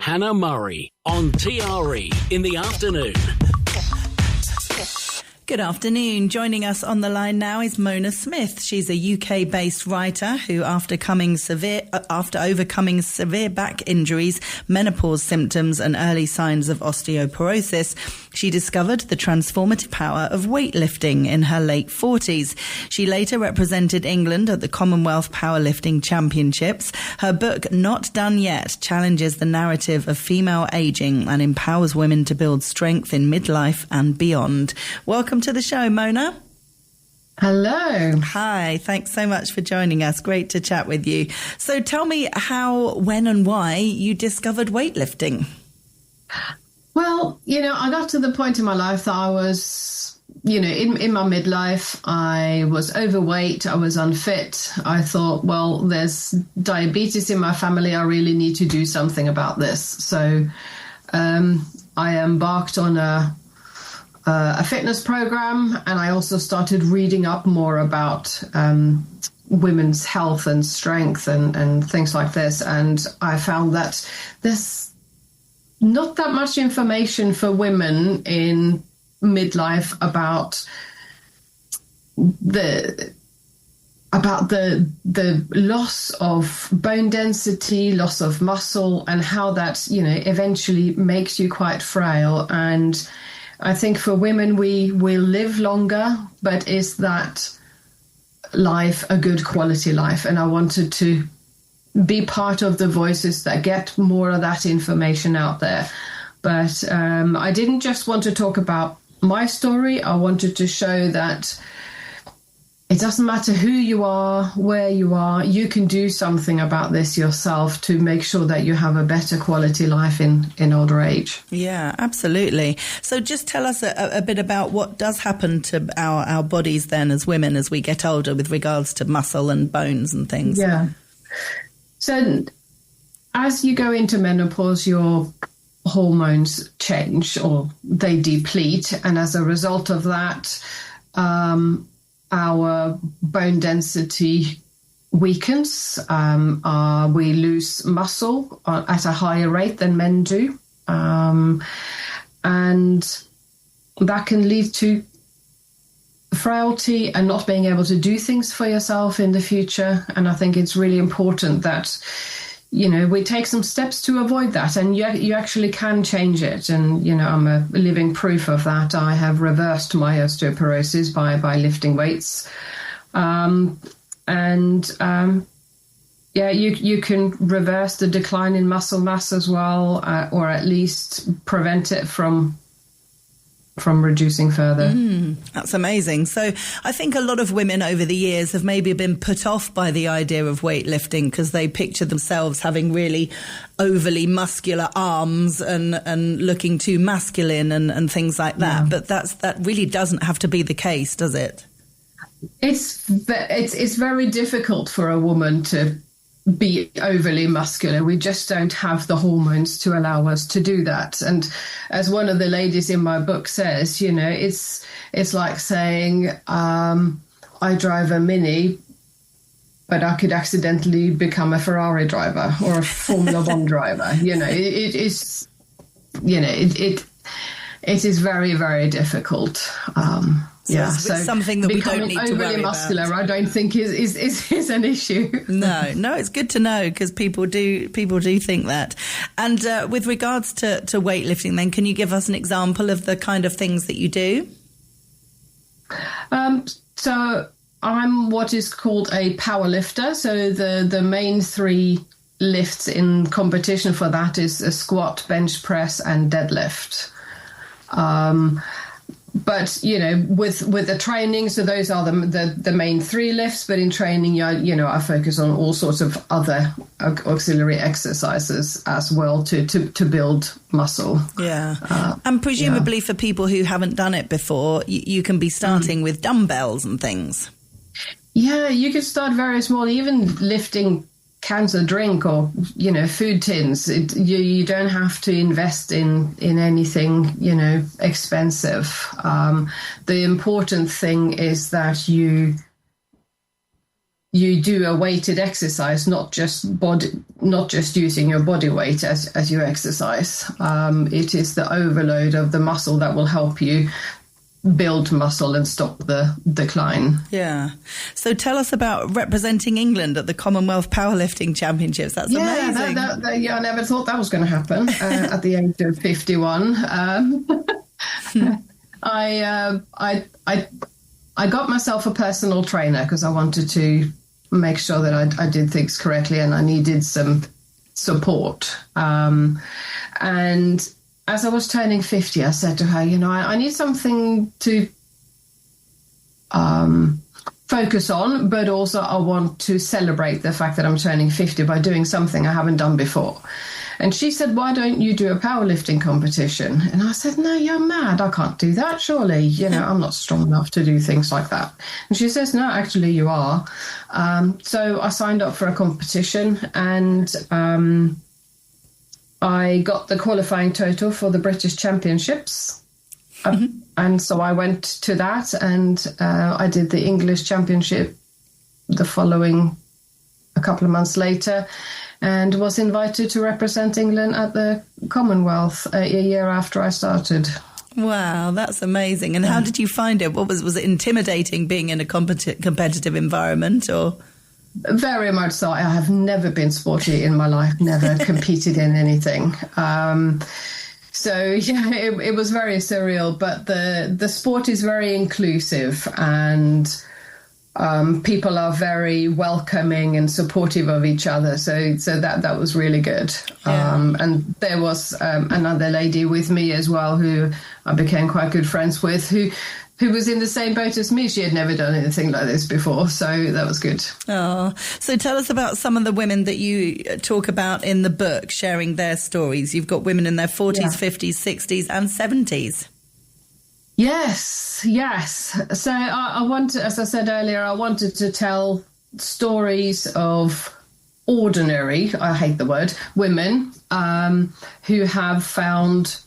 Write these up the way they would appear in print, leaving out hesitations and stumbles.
Hannah Murray on TRE in the afternoon. Good afternoon. Joining us on the line now is Mona Smith. She's a UK-based writer who, after overcoming severe back injuries, menopause symptoms and early signs of osteoporosis, she discovered the transformative power of weightlifting in her late 40s. She later represented England at the Commonwealth Powerlifting Championships. Her book, Not Done Yet, challenges the narrative of female aging and empowers women to build strength in midlife and beyond. Welcome to the show, Mona. Hello. Hi, thanks so much for joining us. Great to chat with you. So tell me how, when and why you discovered weightlifting. Well, I got to the point in my life that I was, in my midlife, I was overweight, I was unfit. I thought, well, there's diabetes in my family. I really need to do something about this. So I embarked on a fitness program, and I also started reading up more about women's health and strength and things like this. And I found that there's not that much information for women in midlife about the loss of bone density, loss of muscle, and how that eventually makes you quite frail. And I think for women, we will live longer, but is that life a good quality life? And I wanted to be part of the voices that get more of that information out there. But I didn't just want to talk about my story. I wanted to show that it doesn't matter who you are, where you are, you can do something about this yourself to make sure that you have a better quality life in older age. Yeah, absolutely. So just tell us a bit about what does happen to our bodies then as women as we get older with regards to muscle and bones and things. Yeah. So as you go into menopause, your hormones change or they deplete. And as a result of that, our bone density weakens. We lose muscle at a higher rate than men do. And that can lead to frailty and not being able to do things for yourself in the future. And I think it's really important that, we take some steps to avoid that. And you actually can change it. And, I'm a living proof of that. I have reversed my osteoporosis by lifting weights. You can reverse the decline in muscle mass as well, or at least prevent it from reducing further. That's amazing. So I think a lot of women over the years have maybe been put off by the idea of weightlifting because they picture themselves having really overly muscular arms and looking too masculine and things like that. Yeah. But that really doesn't have to be the case, does it? It's very difficult for a woman to be overly muscular. We just don't have the hormones to allow us to do that. And as one of the ladies in my book says, it's like saying, I drive a Mini, but I could accidentally become a Ferrari driver or a Formula One driver. It is very, very difficult. So something that we don't need to worry overly muscular, about. I don't think is an issue. No, it's good to know because people do think that. And with regards to weightlifting, then, can you give us an example of the kind of things that you do? So I'm what is called a power lifter. So the main three lifts in competition for that is a squat, bench press, and deadlift. But, with the training, so those are the main three lifts. But in training, I focus on all sorts of other auxiliary exercises as well to build muscle. Yeah. And presumably for people who haven't done it before, you can be starting with dumbbells and things. Yeah, you could start very small, even lifting cans of drink or food tins. You don't have to invest in anything expensive. The important thing is that you you do a weighted exercise, not just using your body weight as you exercise. It is the overload of the muscle that will help you build muscle and stop the decline. Yeah. So tell us about representing England at the Commonwealth Powerlifting Championships. That's amazing. I never thought that was going to happen at the age of 51. I got myself a personal trainer because I wanted to make sure that I did things correctly, and I needed some support. And as I was turning 50, I said to her, I need something to focus on, but also I want to celebrate the fact that I'm turning 50 by doing something I haven't done before. And she said, why don't you do a powerlifting competition? And I said, no, you're mad. I can't do that, surely. I'm not strong enough to do things like that. And she says, no, actually you are. So I signed up for a competition, and I got the qualifying total for the British Championships. And so I went to that, and I did the English Championship the following, a couple of months later, and was invited to represent England at the Commonwealth a year after I started. Wow, that's amazing. And how did you find it? Was it intimidating being in a competitive environment, or? Very much so. I have never been sporty in my life, never competed in anything. So, yeah, it was very surreal, but the sport is very inclusive, and people are very welcoming and supportive of each other. So that was really good. Yeah. And there was another lady with me as well who I became quite good friends with, who was in the same boat as me. She had never done anything like this before, so that was good. Oh, so tell us about some of the women that you talk about in the book, sharing their stories. You've got women in their 40s, 50s, 60s and 70s. Yes. So I wanted, as I said earlier, I wanted to tell stories of ordinary, I hate the word, women who have found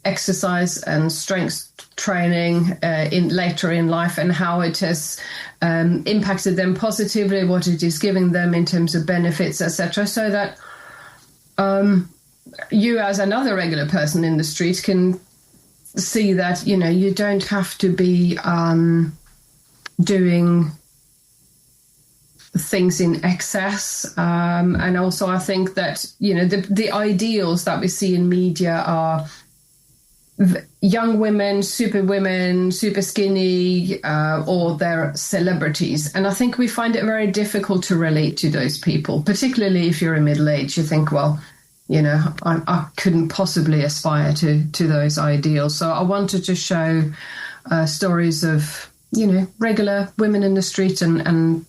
exercise and strength training later in life, and how it has impacted them positively, what it is giving them in terms of benefits, etc., so that you as another regular person in the street can see that, you don't have to be doing things in excess. And also I think that, the ideals that we see in media are young women, super skinny, or they're celebrities. And I think we find it very difficult to relate to those people, particularly if you're in middle age. You think, well, I couldn't possibly aspire to those ideals. So I wanted to show stories of, regular women in the street and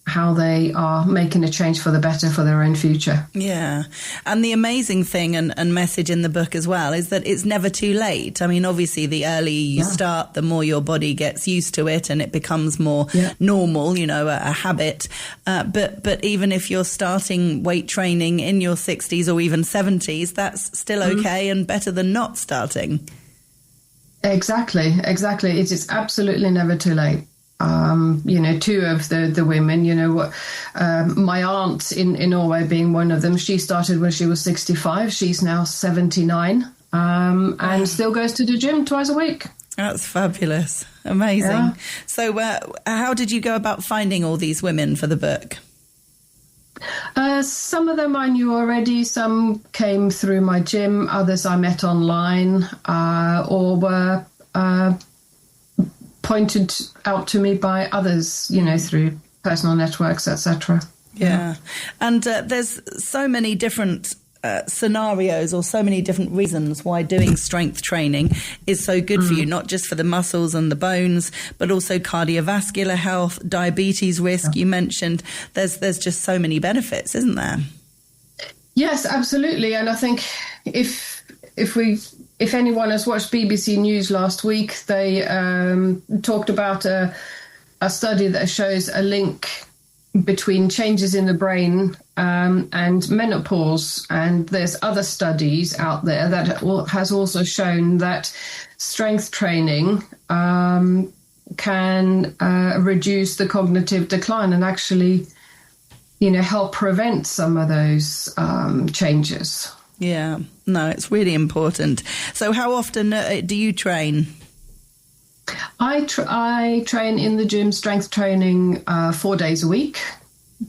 how they are making a change for the better for their own future. Yeah. And the amazing thing and message in the book as well is that it's never too late. I mean, obviously, the earlier you start, the more your body gets used to it and it becomes more normal, a habit. But even if you're starting weight training in your 60s or even 70s, that's still okay and better than not starting. Exactly. It is absolutely never too late. Two of the women, my aunt in Norway being one of them, she started when she was 65. She's now 79 and still goes to the gym twice a week. That's fabulous. Amazing. Yeah. So how did you go about finding all these women for the book? Some of them I knew already. Some came through my gym. Others I met online or were pointed out to me by others, through personal networks, etc. Yeah. And there's so many different scenarios or so many different reasons why doing strength training is so good for you, not just for the muscles and the bones, but also cardiovascular health, diabetes risk you mentioned. There's just so many benefits, isn't there? Yes, absolutely. And I think if anyone has watched BBC News last week, they talked about a study that shows a link between changes in the brain and menopause. And there's other studies out there that has also shown that strength training can reduce the cognitive decline and actually, help prevent some of those changes. Yeah, no, it's really important. So how often do you train? I train in the gym, strength training 4 days a week,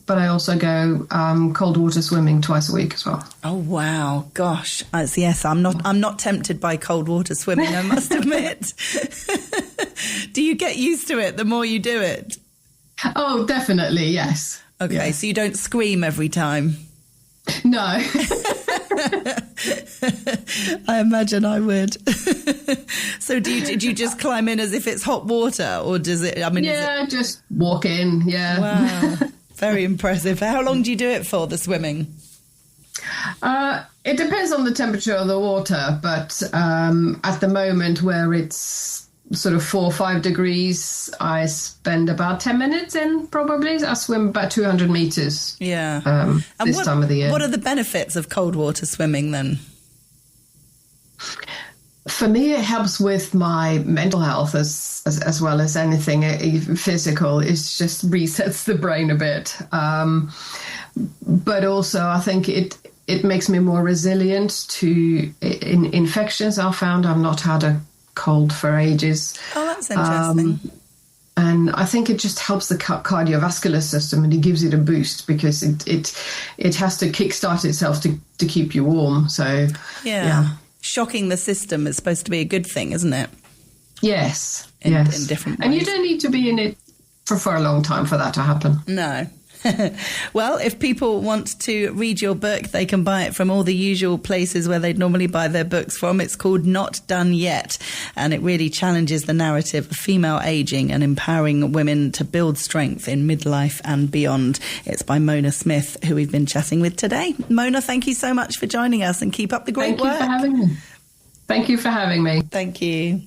but I also go cold water swimming twice a week as well. Oh wow, gosh, yes, I'm not tempted by cold water swimming, I must admit. Do you get used to it the more you do it? Oh, definitely, yes. Okay, yeah. So you don't scream every time? No. I imagine I would. So do you just climb in as if it's hot water, or does it? Just walk in. Yeah. Wow, very impressive. How long do you do it for, the swimming? It depends on the temperature of the water, but at the moment where it's sort of 4 or 5 degrees, I spend about 10 minutes in, probably. I swim about 200 meters. Yeah. Time of the year. What are the benefits of cold water swimming then? For me, it helps with my mental health as well as anything physical. It just resets the brain a bit. But also, I think it makes me more resilient to infections. I found I've not had a cold for ages. Oh, that's interesting. And I think it just helps the cardiovascular system, and it gives it a boost because it has to kickstart itself to keep you warm. So yeah. Shocking the system is supposed to be a good thing, isn't it? Yes. In different ways. And you don't need to be in it for a long time for that to happen. No. Well, if people want to read your book, they can buy it from all the usual places where they'd normally buy their books from. It's called Not Done Yet, and it really challenges the narrative of female ageing and empowering women to build strength in midlife and beyond. It's by Mona Smith, who we've been chatting with today. Mona, thank you so much for joining us, and keep up the great work. Thank you for having me. Thank you.